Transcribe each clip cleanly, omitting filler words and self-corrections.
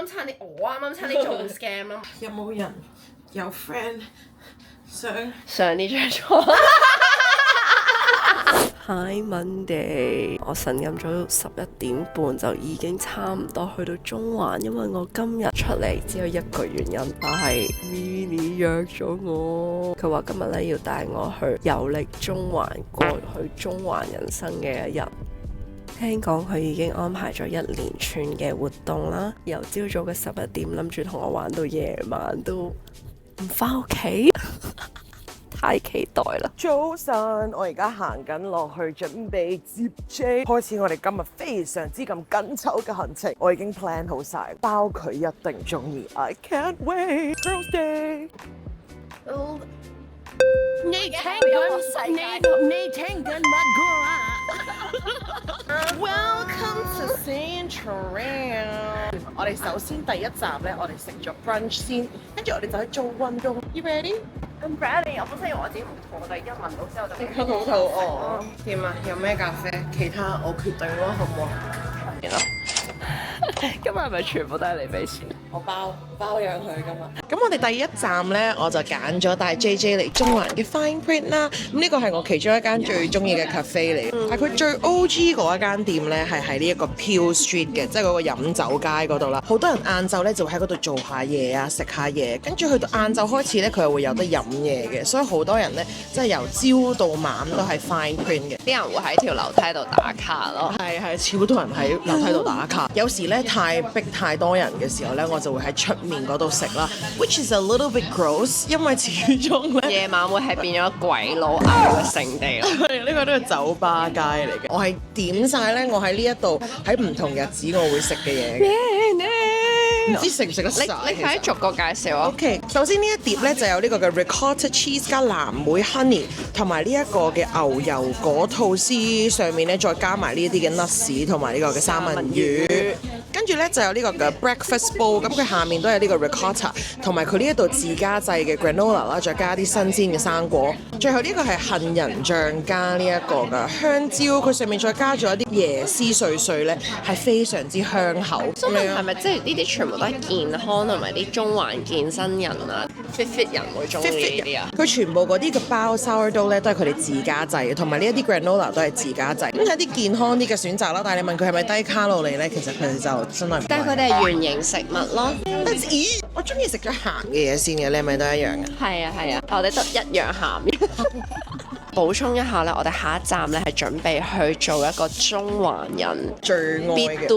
差啲，我啱啱差啲中 scam 啦。有冇人有 friend 上呢張床Hi Monday，我晨飲咗11點半就已經差唔多去到中環，因為我今日出嚟只有一個原因，就係 Minnie 約咗我，佢話今日咧要帶我去遊歷中環，過去中環人生嘅一日。聽講佢已經安排咗一連串嘅活動啦，由朝早嘅11點諗住同我玩到夜晚都唔返屋企。太期待啦！早晨，我而家行緊落去準備接 J， 開始我哋今日非常之咁緊湊嘅行程。我已經 plan 好晒，包佢一定中意。I can't wait Girls Day。你聽緊乜歌啊 Welcome to Central。我哋首先第一站咧，我哋食咗 brunch 先，跟住我哋就去做運動。You ready？I'm ready， 我本身以為我自己唔肚餓，但係一聞到之後就即刻好肚餓。點啊？有咩咖啡？其他我決定咯，好唔好？今日係咪全部都係你俾錢？我包養佢今日。咁我哋第一站呢，我就揀咗帶 JJ 嚟中環嘅 Fine Print 啦。咁呢個係我其中一間最中意嘅 cafe 嚟。但佢最 OG 嗰一間店呢，係喺呢一個 Peel Street 嘅，即係嗰個飲酒街嗰度啦。好多人晏晝呢就會喺嗰度做下嘢啊，食下嘢。跟住去到晏晝開始呢，佢又會有得飲嘢嘅。所以好多人呢，即係由朝到晚都係 Fine Print 嘅。啲人會喺條樓梯度打卡咯。係超多人喺樓梯度打卡。有時呢，太逼太多人嘅時候呢，我就會喺出面嗰度食啦。Which is a little bit gross， 因為始終咧夜晚會係變咗鬼佬嗌嘅聖地咯。呢個都係酒吧街嚟嘅。我係點晒咧，我喺呢一度喺唔同日子我會食嘅嘢嘅。唔知食唔食得晒？你快啲逐個介紹啊。OK， 首先呢一碟咧就有呢個嘅 ricotta cheese 加藍莓 honey， 同埋呢一個嘅牛油果吐司，上面咧再加埋呢一啲嘅 nuts 同埋呢個嘅三文魚。跟住咧就有呢個嘅 breakfast bowl， 咁佢下面都有呢個 ricotta， 同埋佢呢一度自家製嘅 granola 啦，再加啲新鮮嘅生果。最後呢個係杏仁醬加呢一個嘅香蕉，佢上面再加咗一啲椰絲碎碎咧，係非常之香口。咁係咪即係呢啲全部都係健康同埋啲中環健身人啊 fit 人會中意呢啲啊？佢全部嗰啲嘅包 sourdough 咧都係佢哋自家製嘅，同埋呢一啲 granola 都係自家製。咁係啲健康啲嘅選擇啦。但係你問佢係咪低卡路里咧，其實佢哋就真係唔係。但係佢哋係原形食物咯。咦？我中意食咗鹹嘅嘢先嘅，你係咪都一樣嘅？係啊，我哋得一樣鹹嘅。補充一下咧，我哋下一站咧係準備去做一個中環人最愛嘅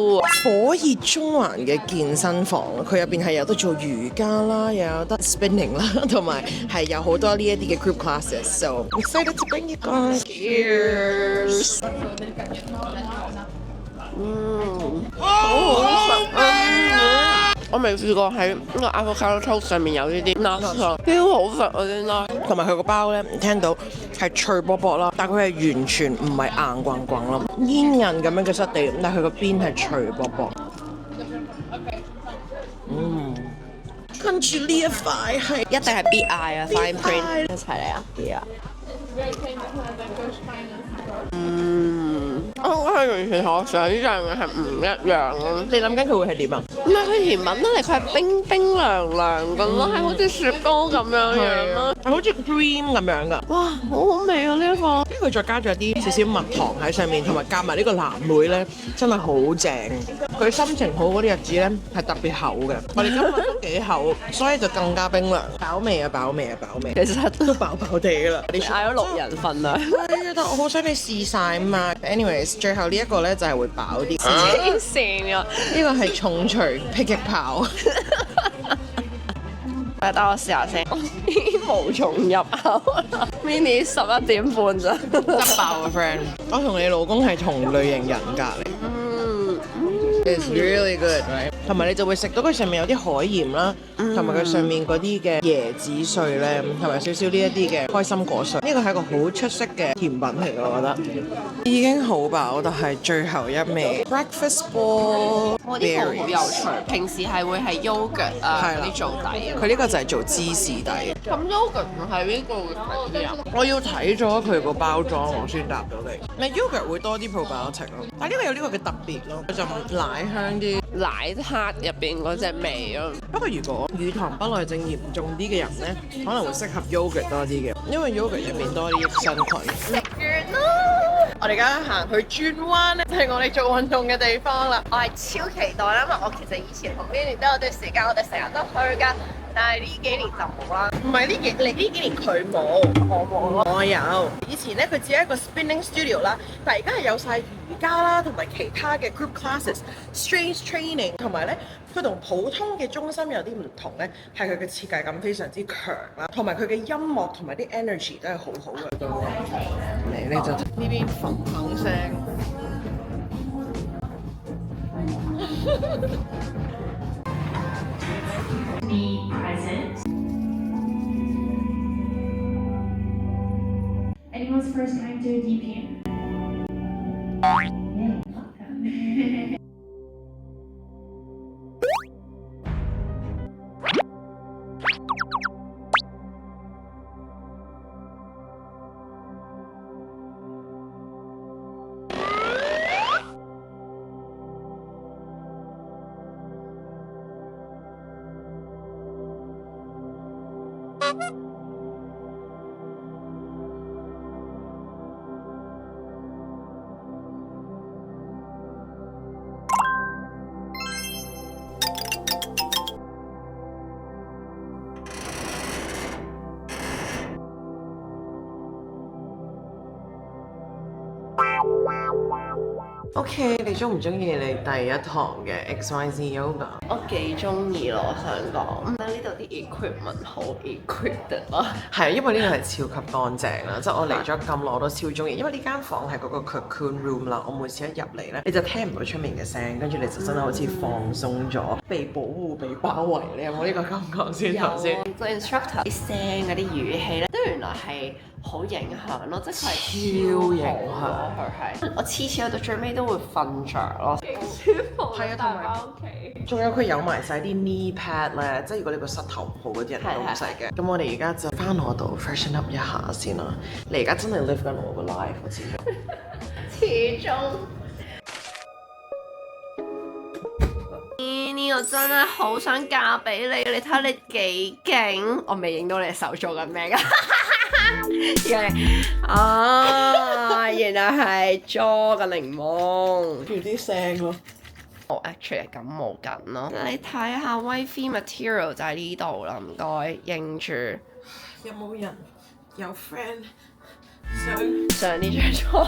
火熱中環嘅健身房，佢入邊係有得做瑜伽啦，又有得 spinning 啦，同埋係有好多呢一啲嘅 group classes。So excited to bring you guys. Cheers！ 好食啊！我未試過喺呢個 avocado toast 上面有呢啲 nuts， 超好食啊啲 nuts。同埋佢個包咧，聽到係脆卜卜啦，但係佢係完全唔係硬棍棍咯，煙韌咁樣嘅質地，但係佢個邊係脆卜卜。跟住呢一塊係一定係必嗌啊 ！Fine Print 一齊嚟啊！啲啊！我係完全同我想象嘅係唔一樣咯。你諗緊佢會係點啊？唔係佢甜品得嚟，佢係冰冰涼涼咁咯，係好似雪糕咁樣樣咯，係好似 cream 咁樣噶。哇，好好味啊！呢一個，跟住佢再加咗啲少少蜜糖喺上面，同埋夾埋呢個藍莓咧，真係好正。佢心情好嗰啲日子咧，係特別厚嘅。我哋今日都幾厚，所以就更加冰涼。飽味啊！飽味啊！飽味。其實都飽飽地啦。你嗌咗6人份量。係啊，但我好想你試晒啊嘛。Anyways， 最後呢一個咧就係會飽啲。黐線啊！呢個係重錘霹靂炮。等我試下先，無從入口。Minnie 11點半咋，得爆啊 friend！我同你老公係同類型人格嚟。It's really good，同埋你就會食到佢上面有啲海鹽啦，同埋佢上面嗰啲嘅椰子碎咧，同埋少少呢一啲嘅開心果碎。呢個係一個好出色嘅甜品嚟嘅，我覺得。已經好飽，但係最後一味 breakfast bowl。我啲好有趣，平時係會係 yogurt 啊嗰啲做底，佢呢個就係做芝士底。咁 yogurt 唔係呢個嘅底啊？我要睇咗佢個包裝，我先答到你。咪 yogurt 會多啲 probiotic 咯，但係呢個有呢個嘅特別咯，佢就奶香啲。奶卡入邊嗰隻味咯。不過如果乳糖不耐症嚴重啲嘅人咧，可能會適合 yogurt 多啲嘅，因為 yogurt 入面多啲益生菌。食完啦，我哋而家行去轉彎咧，係我哋做運動嘅地方啦。我係超期待啦，因為我其實以前同 Minnie 都有段時間，我哋成日都去㗎。但係呢幾年就冇啦。唔係呢幾年佢冇，我冇咯。我有。以前咧佢只係一個 spinning studio 啦，但係而家係有晒瑜伽啦，同埋其他嘅 group classes、strength training， 同埋咧佢同普通嘅中心有啲唔同咧，係佢嘅設計感非常之強啦，同埋佢嘅音樂同埋啲 energy 都係好好嘅。嚟咧就呢邊嘭嘭聲。Be present. Anyone's first time to DP? Yeah, welcome. OK， 你中唔中意你第一堂嘅 XYZ Yoga？我幾中意咯，我想講，呢度啲 equipment 好 equipped 咯。係，因為呢個係超級乾淨啦，即係我嚟咗咁耐我都超中意，因為呢間房係嗰個 cocoon room 啦，我每次一入嚟咧，你就聽唔到出面嘅聲，跟住你就真係好似放鬆咗，被保護、被包圍。你有冇呢個感覺先頭先？個 instructor 啲聲嗰啲語氣咧，都原來係好影響咯，即係超影響。佢係我次次去到最尾都會瞓着咯，勁舒服。係啊，同埋仲有佢有埋晒啲 knee pad 咧，即係如果你個膝頭唔好嗰啲人都唔使嘅。咁我哋而家就翻我度 freshen up 一下先啦。你而家真係 live 緊我個 life， 我始終。始終。呢我真係好想嫁俾你，你睇下你幾勁！我未影到你手做緊咩㗎？原來係 jaw 嘅檸檬，叫啲聲咯。我 actually 係感冒緊咯。你睇下 Wifey Material 就喺呢度啦，唔該，認住。有冇人有 friend 上呢張床？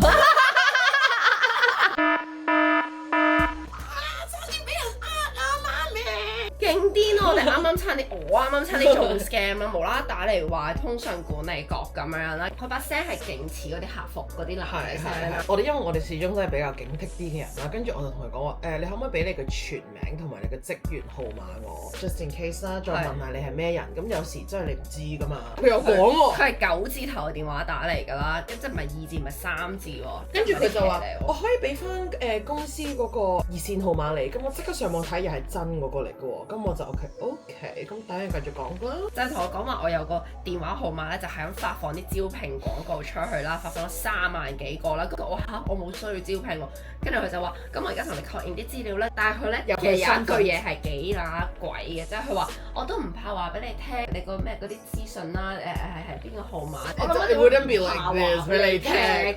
勁癲咯！我哋啱啱差啲，我啱啱差啲中 scam 啦，無啦啦打嚟話通訊管理局咁樣啦，佢把聲係勁似嗰啲客服嗰啲男仔聲。我哋因為我哋始終都係比較警惕啲嘅人啦，跟住我就同佢講話你可唔可以俾你個全名同埋你個職員號碼我 ，just in case 啦，再問下你係咩人。咁有時真係你唔知噶嘛。佢有講喎，佢係9字頭嘅電話打嚟㗎啦，即係唔係2字唔係3字喎。跟住佢就話我可以俾翻公司嗰個熱線號碼你，咁我即刻上網睇又係真嗰個嚟嘅喎。咁我就 OK， 咁等你繼續講啦。就係同我講話，我有個電話號碼咧，就係咁發放啲招聘廣告出去啦，發放咗3萬幾個啦。咁我嚇我冇需要招聘喎。跟住佢就話：咁我而家同你確認啲資料咧，但係佢咧其實有一句嘢係幾乸鬼嘅，即係佢話我都唔怕話俾你聽，你個咩嗰啲資訊啦，係邊個號碼。我諗你 wouldn't be like this 俾你聽。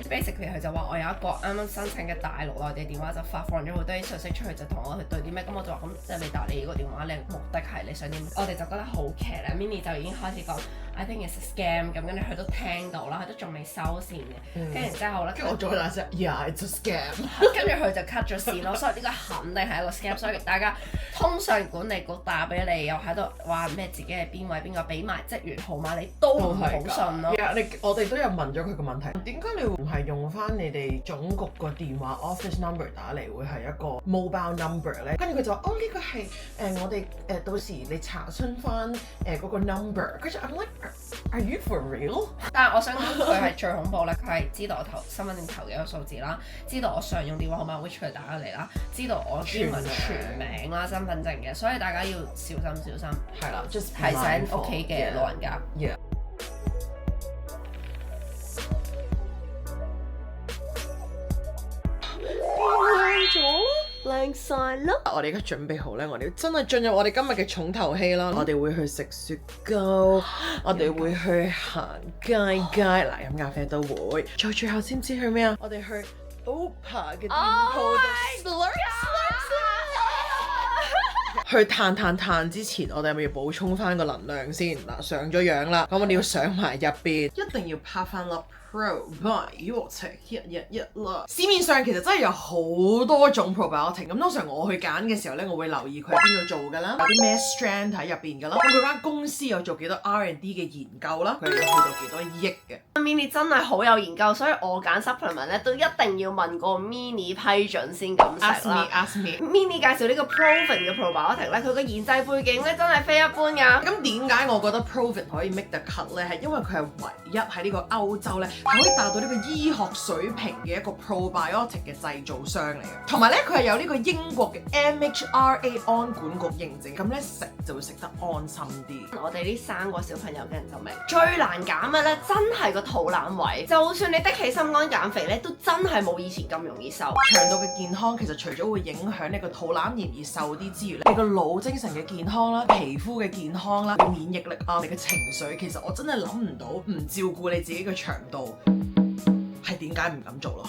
Basically 佢就話我有一個啱啱申請嘅大陸內地電話，就發放咗好多啲信息出去，就同我去對啲咩。咁我就話咁即係你打你個電話，你目的係你想點？我哋就覺得好劇啦。Minnie 就已經開始講 I think it's a scam 咁，跟住佢都聽到啦，佢都仲未收線嘅。跟住之後咧，跟住我再大聲 Yeah it's a scam。跟住佢就 cut 咗線咯，所以呢個肯定係一個 scam。所以大家通訊管理局打俾你，又喺度話咩自己係邊位邊個，俾埋職員號碼你都唔好信咯。我哋都有問咗佢個問題，點解你唔係用翻你哋總局個電話 office number 打嚟，會係一個 mobile number 咧？跟住佢就話：哦呢個係我哋到時你查詢翻嗰個 number。跟住 I'm like are you for real？ 但係我想講佢係最恐怖咧，佢係知道我身份證頭幾個數字啦，知道我常用電話號碼 which 佢打咗嚟啦，知道我英文全名啦、身份證嘅，所以大家要小心小心。係啦，提醒屋企嘅老人家。靚靚晒咯！我哋而家準備好咧，我哋要真係進入我哋今日嘅重頭戲啦！我哋會去食雪糕，我哋會去行街，嗱飲咖啡都會。最後知唔知去咩啊？我哋去 OPA 嘅店鋪度。去嘆之前，我哋係咪要補充翻個能量先？嗱，上咗樣啦，咁我哋要上埋入邊，一定要拍翻粒 probiotic 一啦。市面上其實真係有好多種 probiotic，咁通常我去揀嘅時候咧，我會留意佢喺邊度做㗎啦，有啲咩 strand 喺入邊㗎啦，咁佢間公司有做幾多 R&D 嘅研究啦，佢有去到幾多億嘅。Minnie 真係好有研究，所以我揀 supplement 咧都一定要問過 Minnie 批准先咁食啦。Ask me。Minnie 介紹呢個 Proven 嘅 probiotic 咧，佢嘅研製背景咧真係非一般㗎。咁點解我覺得 Proven 可以 make the cut 咧？係因為佢係唯一喺呢個歐洲咧可以達到呢個醫學水平嘅一個 probiotic 嘅製造商嚟嘅，同埋咧佢係有呢個英國嘅 MHRA 安管局認證，咁咧食就會食得安心啲。我哋呢3個小朋友嘅人就明，最難減嘅咧真係個肚腩位，就算你的起心肝減肥咧，都真係冇以前咁容易瘦。腸道嘅健康其實除咗會影響你個肚腩炎而瘦啲之餘咧，你個腦精神嘅健康啦、皮膚嘅健康啦、你免疫力啊、你嘅情緒，其實我真係諗唔到唔照顧你自己嘅腸道係點解唔敢做咯？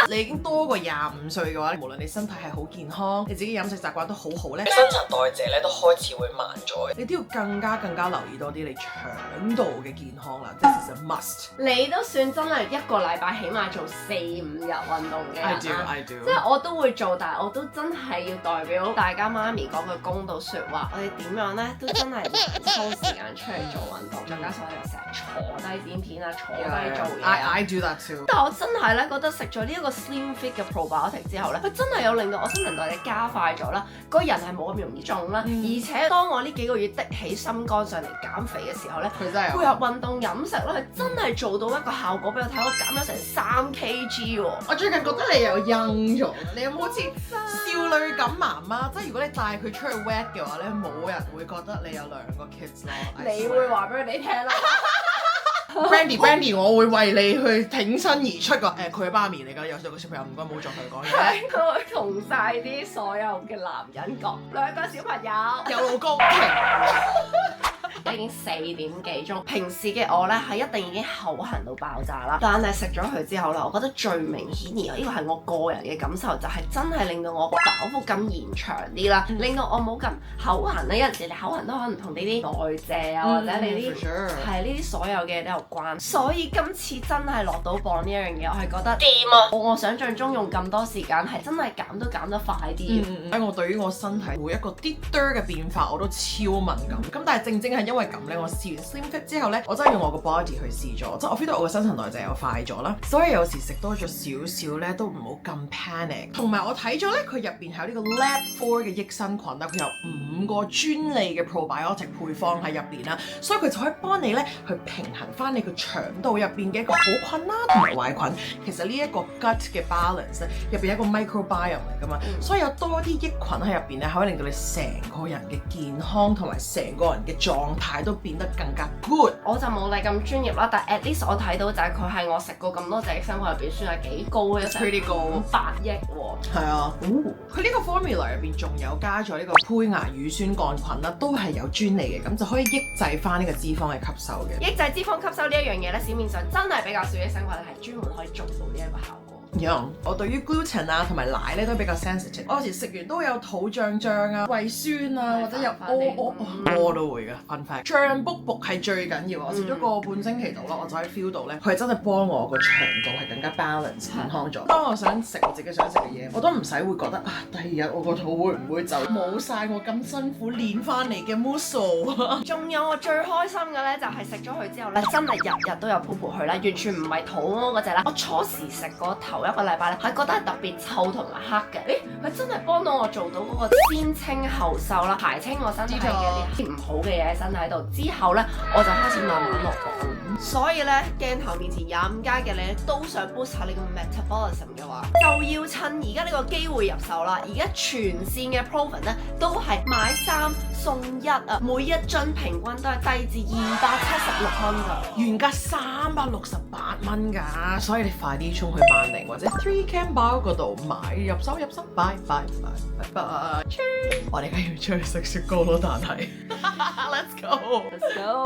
你已經多過25歲嘅話，無論你身體係好健康，你自己飲食習慣都好好咧，新陳代謝咧都開始會慢咗。你都要更加留意多啲你腸道嘅健康啦。This is a must。你都算真係一個禮拜起碼做4-5日運動嘅人啦。I do。即係我都會做，但係我都真係要代表大家媽咪講句公道説話，我哋點樣咧都真係抽時間出嚟做運動，再加上我哋成日坐低剪片啊，坐低做嘢。I do that too。但我真係咧覺得食咗呢一個 Slim Fit 嘅 probiotic 之後咧，佢真係有令到我新陳代謝加快咗啦，個人係冇咁容易重啦，而且當我呢幾個月的起心肝上嚟減肥嘅時候咧，佢真係配合運動飲食咧，佢真係做到一個效果俾我睇，我減咗成3 kg 喎。我最近覺得你又 young 咗，你有冇好似少女感媽媽？即係如果你帶佢出去 wet 嘅話咧，冇人會覺得你有2個 kids 咯。你會話俾佢哋聽啦。Brandy，我會為你去挺身而出個佢係媽咪嚟㗎，有個小朋友唔該唔好再同佢講嘢。係，我會同晒啲所有嘅男人講，2個小朋友有老公停。已經4點幾鐘，平時嘅我咧係一定已經口痕到爆炸啦，但係食咗佢之後咧，我覺得最明顯而呢個係我個人嘅感受，就係真係令到我個飽腹感延長啲啦，令到我冇咁口痕咧。有陣時你口痕都可能同呢啲代謝啊，或者你啲係呢啲所有嘅都有關。所以今次真係落到磅呢樣嘢，我係覺得掂啊！我想象中用咁多時間係真係減都減得快啲。喺我對於我身體每一個啲嘅變化我都超敏感。咁但係正係因為咁咧，我試完 Slim Fit 之後咧，我真係用我個 body 去試咗，即係我 feel 到我個新陳代謝又快咗啦。所以有時食多咗少少咧，都唔好咁 panic。同埋我睇咗咧，佢入邊係有呢個 Lab 4嘅益生菌啦，佢有5個專利嘅 probiotic 配方喺入邊啦，所以佢就可以幫你咧去平衡翻你個腸道入邊嘅一個好菌啦同埋壞菌。其實呢一個 gut 嘅 balance 咧，入邊有一個 microbiome 嚟噶嘛，所以有多啲益菌喺入邊咧，可以令到你成個人嘅健康同埋成個人嘅狀態都變得更加 good。我就冇你咁專業啦，但 at least 我睇到就係佢係我食過咁多隻益生菌入邊算係幾高嘅，pretty 高，500億喎。係啊，佢呢個 formula 入邊仲有加咗呢個胚芽乳酸桿菌啦，都係有專利嘅，咁就可以抑制翻呢個脂肪嘅吸收嘅。抑制脂肪吸收呢一樣嘢咧，市面上真係比較少益生菌係專門可以做到呢一個效果。我對於 gluten 啊同埋奶咧都比較 sensitive，我有時食完都有肚脹啊、胃酸啊，或者有屙都會嘅。Fun fact，脹卜卜係最緊要。我食咗個半星期度啦，我就可以 feel 到咧，佢係真係幫我個腸道係更加 balance 健康咗。當我想食我自己想食嘅嘢，我都唔使會覺得啊，第二日我個肚會唔會就冇晒我咁辛苦練翻嚟嘅 muscle。仲有我最開心嘅咧，就係食咗佢之後咧，真係日日都有 poop 佢啦，完全唔係肚屙嗰隻啦。我初時食嗰頭1個禮拜咧，係覺得係特別臭同埋黑嘅。佢真係幫到我做到嗰個先清後瘦啦，排清我身體嘅啲唔好嘅嘢喺身體度。之後咧，我就開始慢慢落磅。所以咧鏡頭面前25加嘅你都想 boost 下你個 metabolism 嘅話，就要趁而家呢個機會入手啦！而家全線嘅 Proven 咧都係買3送1啊，每一樽平均都係低至276蚊㗎，原價368蚊㗎，所以你快啲衝去萬寧或者 Three Can Bao 嗰度買入手，拜拜。我哋而家要出去食雪糕咯，但係 Let's go。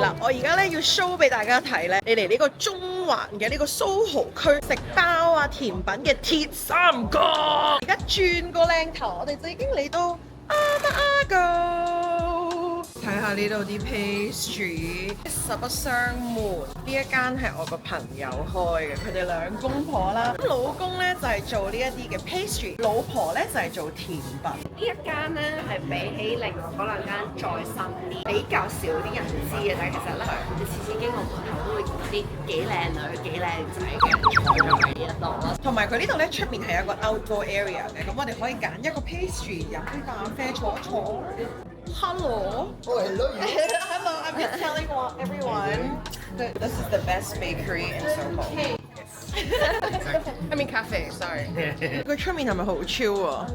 嗱，我而家咧要 show 俾大家睇咧，你嚟呢個中環嘅呢個蘇豪區食包啊甜品嘅鐵三角，而家轉個靚頭，我哋就已經嚟到阿go。睇下呢度啲 pastry，實不相瞞，呢一間係我個朋友開嘅，佢哋兩公婆啦。咁老公咧就係做呢一啲嘅 pastry，老婆咧就係做甜品。呢一間咧係比起另外嗰兩間再新啲，比較少啲人知嘅，但係其實咧，你次次經過門口都會見到啲幾靚女、幾靚仔嘅坐咗喺呢一度咯。同埋佢呢度咧出面係一個 outdoor area 嘅，咁我哋可以揀一個 pastry 飲杯咖啡坐一坐。Hello. Oh, hello. Hello. I'm just telling everyone that this is the best bakery in Soho. I mean cafe. Sorry. 佢出面係咪好 chill 啊？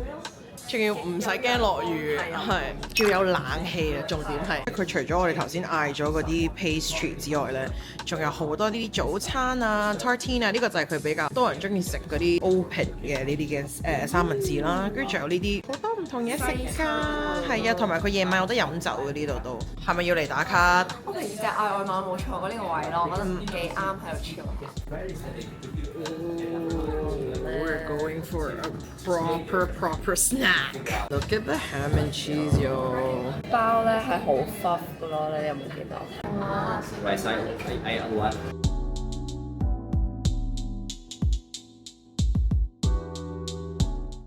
仲要唔使驚落雨，係，仲有冷氣啊！重點係佢除咗我哋頭先嗌咗嗰啲 pastry 之外咧，仲有好多呢啲早餐啊、tartine 啊，呢個就係佢比較多人中意食嗰啲 open 嘅呢啲嘅三文治啦，跟住仲有呢啲好多唔同嘢食㗎，係啊，同埋佢夜晚有得飲酒嘅呢度都，係咪要嚟打卡？我平時就嗌外賣冇錯過呢個位咯，我覺得幾啱喺度 chill。We're going for a proper snack. Look at the ham and cheese, yo. 包咧係好 fluff 嘅咯，你有冇見到？ Right side, I left.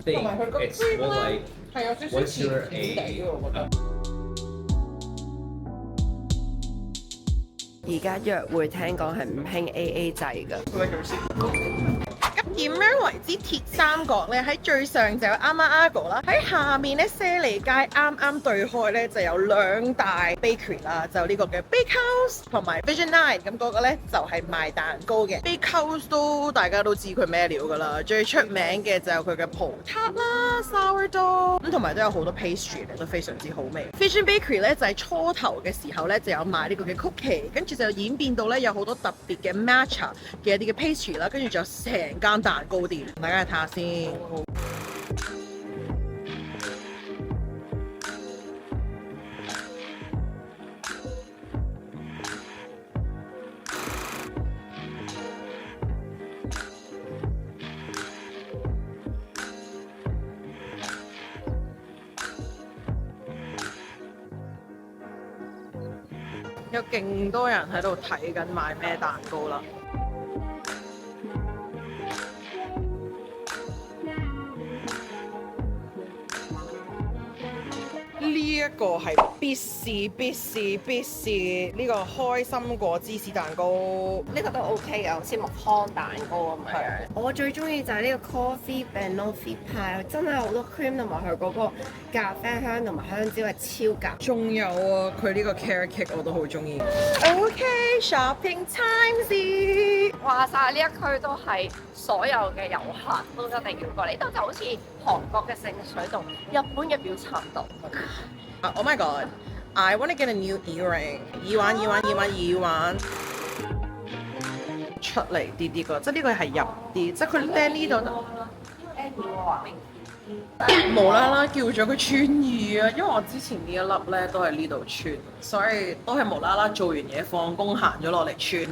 Thing, it's more like what's your a 而家約會聽講係唔興 AA 制㗎。咁點樣為之鐵三角咧？喺最上就有 Ama-Ago 啦，喺下面咧瀉利街啱啱對開咧就有兩大 bakery 啦，就呢個嘅 Bakehouse 同埋 Vision 9，咁嗰個咧就係賣蛋糕嘅。Bakehouse 都大家都知佢咩料㗎啦，最出名嘅就有佢嘅葡撻啦、sourdough， 咁同埋都有好多 pastry 咧都非常之好味。Vision Bakery 咧就係初頭嘅時候咧就有賣呢個嘅曲奇，跟住就演變到咧有好多特別嘅 matcha 嘅一啲嘅 pastry 啦，跟住就成間蛋糕店，大家睇下先。有勁多人喺度睇緊買咩蛋糕啦。呢一個係必試呢個開心果芝士蛋糕，呢個都 OK 嘅，好似木糠蛋糕咁樣。我最中意就係呢個 coffee banoffee pie，真係好多 cream 同埋佢嗰個咖啡香同埋香蕉係超夾。仲有啊，佢呢個 carrot cake 我都好中意。OK，shopping time 話晒呢一區都係所有嘅遊客都一定要過嚟，呢度就好似韓國嘅聖水洞、日本嘅表參道。Oh my god! I want to get a new earring. 耳環。出嚟啲個，即係呢個係入啲，即係佢釘呢度。無啦啦叫咗佢穿耳啊！因為我之前呢一粒咧都係呢度穿，所以都係無啦啦做完嘢放工行咗落嚟穿。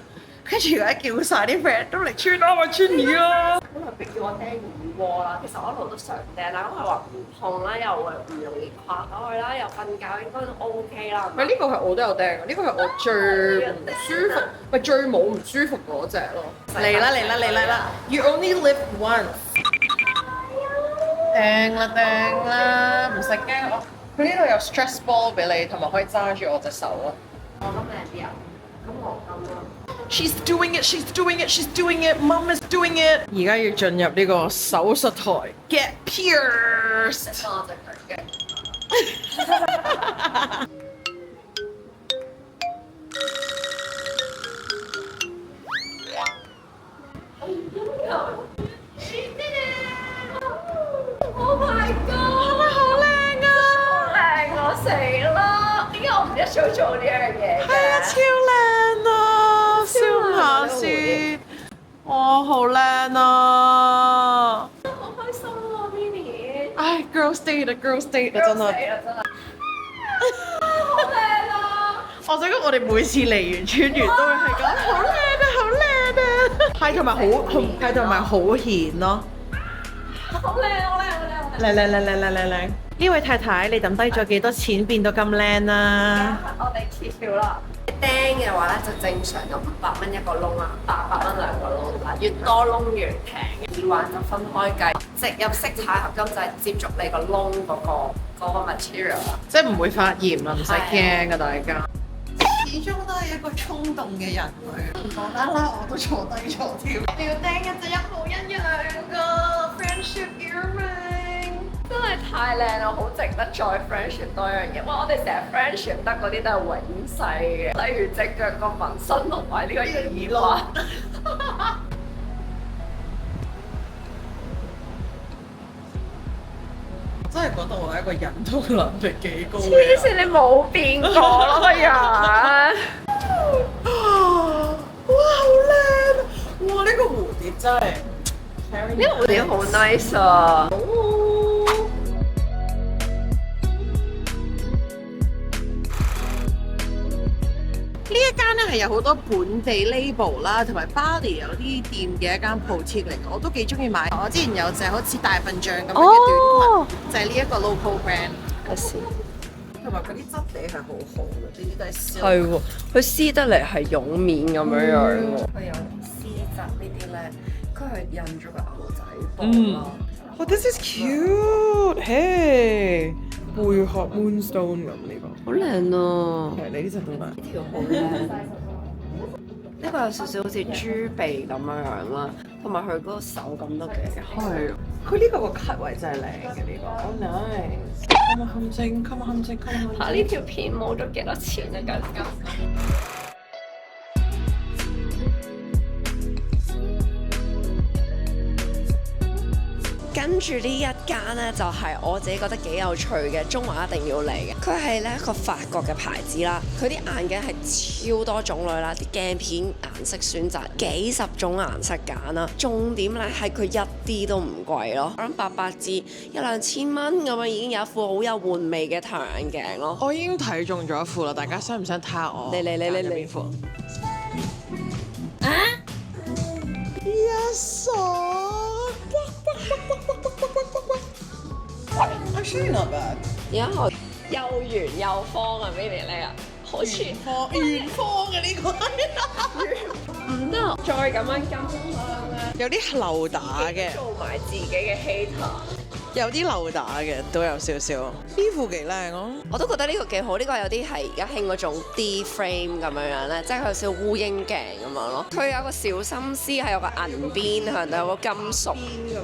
跟住而家叫晒啲 friend 都嚟穿啦，我穿耳啊！咁佢逼叫我釘耳窩啦，其實我一路都想釘啦，咁佢話唔痛啦，又唔容易跨開啦，又瞓覺應該都 OK 啦。咪呢個係我都有釘嘅，呢個係我最唔舒服，咪最冇唔舒服嗰隻咯。嚟啦 ！You only live once。掟啦，唔使驚我。佢呢度有 stress ball 俾你，同埋可以揸住我隻手咯。我諗靚啲啊，咁我咁啦。She's doing it. Mom is doing it. 而家要進入呢個手術台 ，get pierced。多謝佢嘅。做呢樣嘢嘅。係啊，超靚啊！笑下先，哇，好靚啊！好開心喎 Minnie！唉，Girls Day 啊，Girls Day 啊，真係。真係。好靚啊！我想講，我哋每次嚟完穿完都會係講好靚啊，好靚啊，係同埋好顯咯。好靚，好靚，好靚，好靚！靚！呢位太太，你抌低咗幾多錢變到咁靚啊？我哋揭曉啦。釘嘅話咧就正常有500蚊一個窿啦，800蚊2個窿啦，越多窿越平。耳環就分開計，直入式鈦合金就係接觸你個窿嗰個 material 啦。即係唔會發炎啊，唔使驚噶，大家。始終都係一個衝動嘅人類，無啦啦我都坐低咗添。你要釘一隻一模一樣個 friendship earring，真係太靚啦，好值得再 friendship 多樣嘢。哇！我哋成日 friendship 得嗰啲都係永世嘅，例如隻腳個紋身同埋呢個耳環。真係覺得我係一個忍痛能力幾高嘅黐線，你冇變過咯個人。哇，好靚！哇，呢個蝴蝶真係〜呢個蝴蝶好 nice 啊！呢一間咧係有好多本地 label 啦，同埋巴黎有啲店嘅一間鋪貼嚟嘅，我都幾中意買。我之前有隻好似大笨象咁樣嘅短裙，就係呢一個 local brand。一時同埋嗰啲質地係好好嘅，呢啲都係絲。係喎，佢撕得嚟係絨面咁樣樣喎。佢有絲質呢啲咧，佢係印咗個牛仔布咯。Oh, this is cute! Hey， 貝殼 moonstone 咁呢個。好靚啊！係你呢隻都靚。呢條好靚。呢個有少少好似豬鼻咁樣樣啦，同埋佢嗰個手感都幾好。係，佢呢個個 cut 位真係靚嘅呢個。Oh nice！ Come on， come on。嚇！呢條片冇咗幾多錢啊？究竟？跟住呢一間呢，就係我自己覺得幾有趣嘅，中環一定要嚟嘅。佢係呢一個法國嘅牌子啦，佢啲眼鏡係超多種類啦，啲鏡片顏色選擇幾十種顏色揀啦。重點呢係佢一啲都唔貴咯，我諗800至1-2千蚊咁樣已經有一副好有玩味嘅太陽眼鏡咯。我已經睇中咗一副啦，大家想唔想睇下我？嚟邊副？啊？Yes sir。Actually not bad。然後又圓又方啊 Minnie 呢啊，好似圓方嘅呢個。唔得，再咁樣跟翻咧，有啲漏打嘅，做埋自己嘅 hater。有啲漏打嘅，都有少少。呢副幾靚咯，我都覺得呢個幾好，呢、個有啲係而家興嗰種 D frame 咁樣樣咧，即係佢有少少烏蠅鏡咁樣咯。佢有個小心思，係有個銀邊喺度，有個金屬咁樣。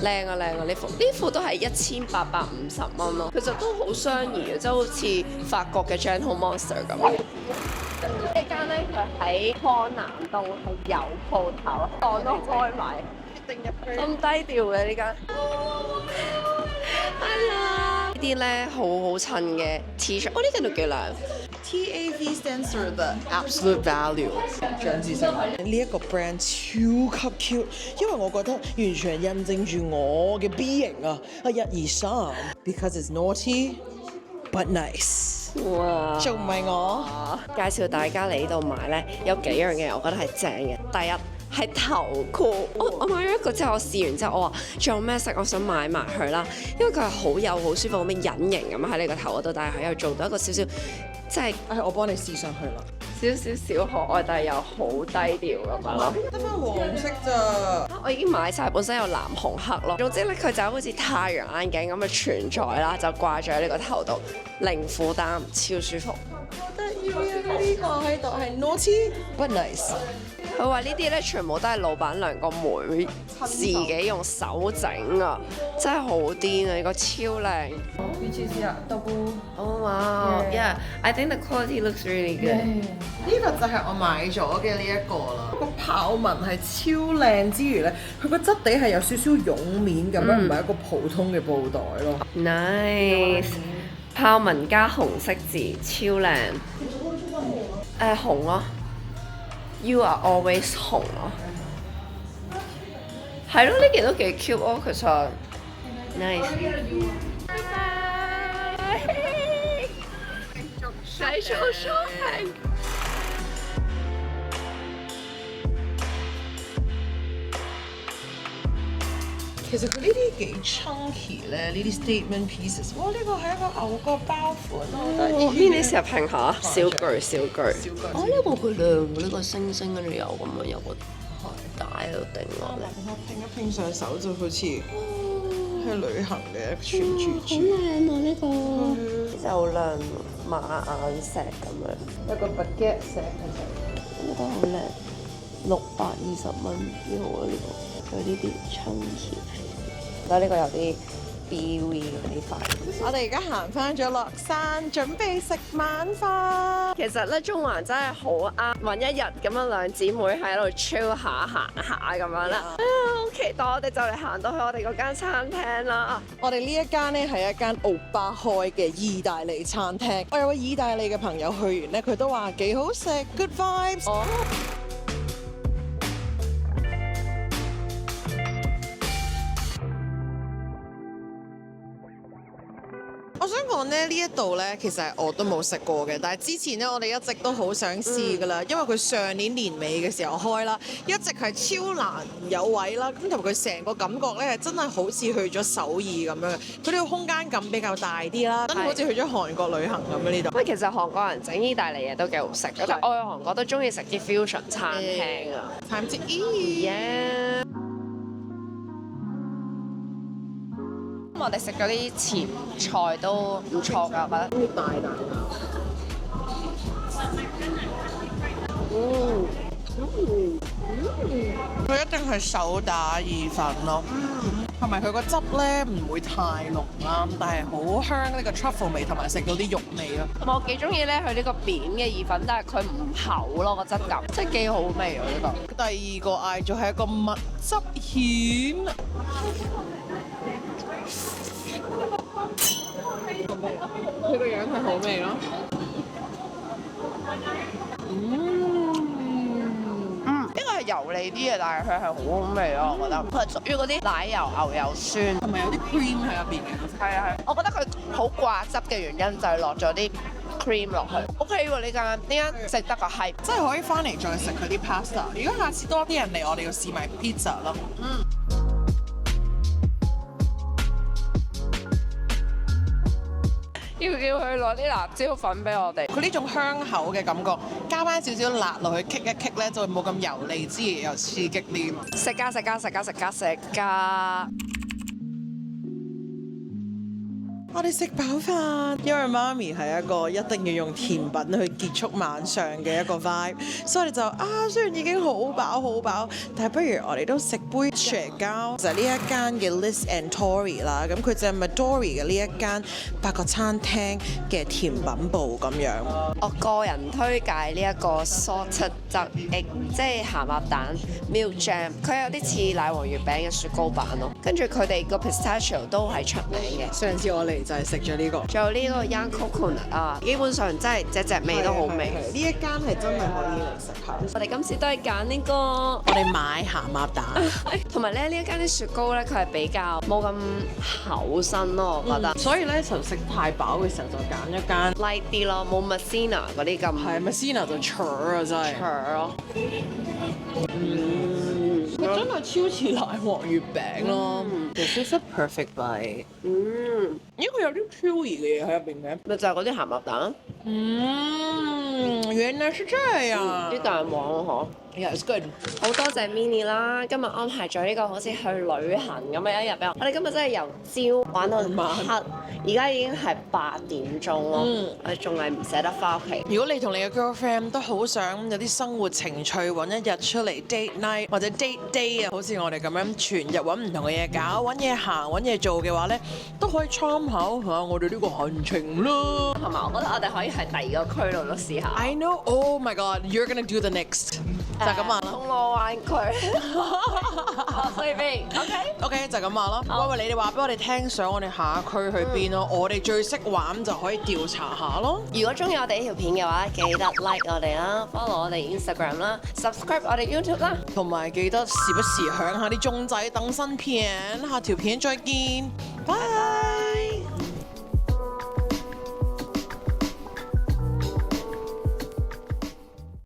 靚啊靚啊！呢副都係1850蚊咯，其實都好相宜嘅，即係好似法國嘅 Gentle Monster 咁。呢間咧佢喺康南道係有鋪頭，檔都開埋。咁低調嘅呢間，係啊！呢啲咧好好襯嘅 T 恤，呢件都幾靚。TAV stands for the absolute value。長知識。呢一個 brand 超級 cute，因為我覺得完全係印證住我嘅 B 型啊！1、2、3 ，because it's naughty but nice。哇！仲唔係我？介紹大家嚟呢度買咧，有幾樣嘢我覺得係正嘅。第一係頭箍，我買咗一個之後，我試完之後，我話仲有咩色我想買埋佢啦，因為佢係好幼好舒服咁樣隱形咁喺你個頭嗰度，但係佢又做到一個少少即係，我幫你試上去啦。少少小可愛，但係又好低調咁樣咯。得翻黃色咋？我已經買晒，本身有藍紅黑咯。總之咧，佢就好似太陽眼鏡咁嘅存在啦，就掛咗喺呢個頭度，零負擔，超舒服。得意啊！呢個喺度係 naughty but nice。佢話呢啲咧全部都係老闆娘個妹自己用手整啊，真係好癲啊！呢個超靚。You choose it, double. Oh wow! Yeah, I think the quality looks really good. 呢個就係我買咗嘅呢一個啦。個豹紋係超靚之餘咧，佢個質地係有少少絨面咁樣，唔係一個普通嘅布袋咯。Nice. 豹紋加紅色字，超靚。紅咯，You are always 紅咯。係咯，呢件都幾 cute 咯，其實。Nice。繼續 shopping。其實佢呢啲幾 chunky 咧，呢啲 statement pieces。哇！呢個係一個牛角包款咯。邊啲成日拼下？小句。哦，呢個佢亮嘅呢個星星跟住有咁樣有個帶喺度頂落嚟。拼一拼上手就好似去旅行嘅穿住住。好靚啊！呢個就亮馬眼石咁樣，一個 baguette 石其實呢個好靚，620蚊幾好啊！呢個有呢啲 chunky。覺得呢個有啲 BV 嗰啲塊。我哋而家行翻咗落山，準備食晚飯。其實咧，中環真係好啱揾一日咁樣兩姊妹喺度 chill 下行下咁樣啦。好期待我哋就嚟行到去我哋嗰間餐廳啦。我哋呢一間咧係一間奧巴開嘅意大利餐廳。我有個意大利嘅朋友去完咧，佢都話幾好食 ，good vibes。我想講咧，呢一度咧其實我都冇食過嘅，但係之前咧我哋一直都好想試㗎啦，因為佢上年年尾嘅時候開啦，一直係超難有位啦，咁同埋佢成個感覺咧係真係好似去咗首爾咁樣，佢呢個空間感比較大啲啦，真係好似去咗韓國旅行咁樣呢度。喂，其實韓國人整意大利嘢都幾好食，我去韓國都中意食啲 fusion 餐廳啊。Time to eat。Yeah。我哋食嗰啲前菜都唔錯㗎，我覺得。好大啖佢一定係手打意粉咯，同埋佢個汁咧唔會太濃啦，但係好香呢個 truffle 味，同埋食到啲肉味咯。我幾中意咧佢呢個扁嘅意粉，但係佢唔厚咯個質感，真係幾好味啊呢個。第二個嗌咗係一個蜜汁蜆。佢個樣係好味咯。呢個係油膩啲嘅，但係佢係好好味咯，我覺得。佢係屬於嗰啲奶油牛油酸，同埋有啲 cream 喺入邊嘅。係啊係。我覺得佢好掛汁嘅原因就係落咗啲 cream 落去。OK 喎，呢間食得個係，真係可以翻嚟再食佢啲 pasta。如果下次多啲人嚟，我哋要試埋 pizza 咯。要佢攞啲辣椒粉俾我哋。佢呢種香口嘅感覺，加翻少少辣落去，棘一棘咧，就會冇咁油膩之餘又刺激啲。食㗎！我哋食飽飯，因為媽咪係一個一定要用甜品去結束晚上嘅一個 vibe，所以我哋就雖然已經好飽，但係不如我哋都食杯雪糕。就係呢一間嘅 Liz and Tori 啦，咁佢就係 Midori 嘅呢一間8個餐廳嘅甜品部咁樣。我個人推介呢一個 salted duck egg， 即係鹹鴨蛋 milk jam， 佢有啲似奶黃月餅嘅雪糕版咯。跟住佢哋個 pistachio 都係出名嘅。上次我嚟就係食咗呢個，仲有呢個 young coconut 啊，基本上真係隻味都好味。呢一間係真係可以嚟食下。我哋今次都係揀呢個，我哋買鹹鴨蛋，同埋咧呢一間啲雪糕咧，佢係比較冇咁厚身咯，我覺得。所以咧就食太飽嘅時候就揀一間 light 啲咯，冇 Messina 嗰啲咁。係 Messina 就鋤啊真係。鋤咯。佢真係超似奶黃月餅咯。This is a perfect bite。咦，佢有啲 chewy 嘅嘢喺入邊嘅。咪就係嗰啲鹹鴨蛋。原來是這樣。啲蛋黃咯，嗬。Yeah, it's good。好多謝 Minnie 啦，今日安排咗呢個好似去旅行咁嘅一日俾我。我哋今日真係由朝玩到黑，而家已經係8點鐘咯。我哋仲係唔捨得翻屋企。如果你同你嘅 girlfriend 都好想有啲生活情趣，揾一日出嚟 date night 或者 date day 啊，好似我哋咁樣全日揾唔同嘅嘢搞，揾嘢行，揾嘢做嘅話咧，都可以參考下我哋呢個行程咯。係嘛？我覺得我哋可以喺第二個區度都試下。I know. Oh my God, you're gonna do the next. 就咁話啦。銅鑼灣區，所以邊 OK 就咁話咯。喂，你哋話俾我哋聽，想我哋下一區去邊咯？我哋最識玩就可以調查下咯。如果中意我哋呢條片嘅話，記得 like 我哋啦 ，follow 我哋 Instagram 啦 ，subscribe 我哋 YouTube 啦。同埋記得時不時響下啲鐘仔等新片，下條片再見，拜拜。